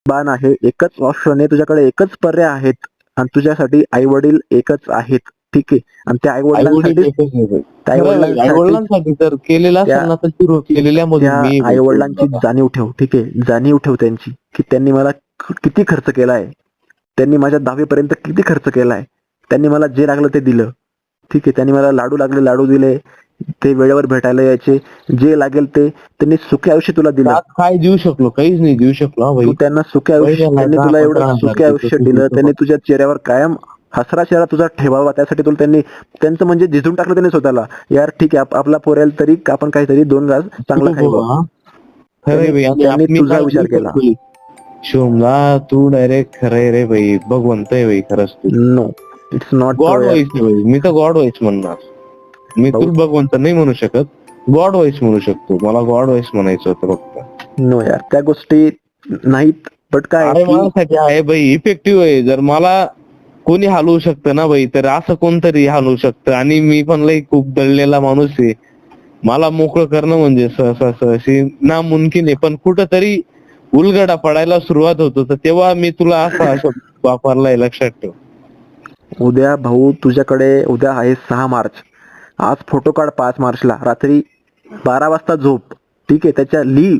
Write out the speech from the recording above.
बाण आहे, एकच ऑप्शन आहे तुझ्याकडे, एकच पर्याय आहेत आणि तुझ्यासाठी आई वडील एकच आहेत. ठीक आहे. आणि त्या आई आई वडील वडिलांसाठी एकच आहे भाई. त्या आई खरं आहे भाई. आई वडिलांसाठी वडिलांसाठी तर केलेलं त्या असेल ना तर केलेल्यामधून त्या मी आई भाई वडिलांची दादा. जाणीव ठेव. ठीक आहे. जाणीव ठेव त्यांची, की त्यांनी मला किती खर्च केलाय. त्यांनी माझ्या 10वी पर्यंत किती खर्च केलाय. त्यांनी मला जे लागलं ते दिलं. ठीक आहे. त्यांनी मला लाडू लागले लाडू दिले. ते वेळेवर भेटायला यायचे. जे लागेल ते त्यांनी सुखी आयुष्य तुला दिलं. त्यात काय देऊ शकलो? काहीच नाही देऊ शकलो हा तू भाई. त्यांना सुखी आयुष्य, महिन्याला त्यांनी तुला एवढं 10-15 हजार सुखी देतो आयुष्य तू दिलं. देतो त्यांनी बघ. तुझ्या चेहऱ्यावर कायम हसरा चेहरा तुझा ठेवावा, त्यासाठी तुला त्यांचं म्हणजे झिजून टाकलं त्यांनी स्वतःला. यार ठीक आहे, आपला पोरेल तरी आपण काहीतरी 2 घास चांगलं खाई बघ. हा. खरं आहे भाई. आणि त्यांनी मी तुझा काय देऊ विचार केला. शकतो? शिवमला तू डायरेक्ट खरं आहे रे भाई. भगवंत आहे भाई खरंच तू. No, it's not God voice आहे भाई. मी तर गॉड व्हाईस म्हणणार. मी भाऊ. तुला भगवंत नाही म्हणू शकत. गॉड व्हाईस म्हणू शकतो. मला गॉड व्हाईस म्हणायचं होतं फक्त. नो यार, त्या गोष्टी नाहीत. बट काय अरे की माझ्यासाठी आहे भाई, इफेक्टिव्ह आहे. जर मला कोणी हलवू शकतं ना भाई, तर असं कोणतरी हलवू शकतं. आणि मी पण लई खूप दडलेला माणूस आहे. मला मोकळं करणं म्हणजे सहशी नामुमकिन आहे. पण कुठंतरी उलगडा पडायला सुरुवात होतो, तर तेव्हा मी तुला असा शब्द वापरलाय, लक्षात ठेव. उद्या भाऊ तुझ्याकडे, उद्या आहे 6 मार्च. आज फोटो काढ 5 मार्चला रात्री 12 वाजता झोप. ठीक आहे. त्याच्या लिही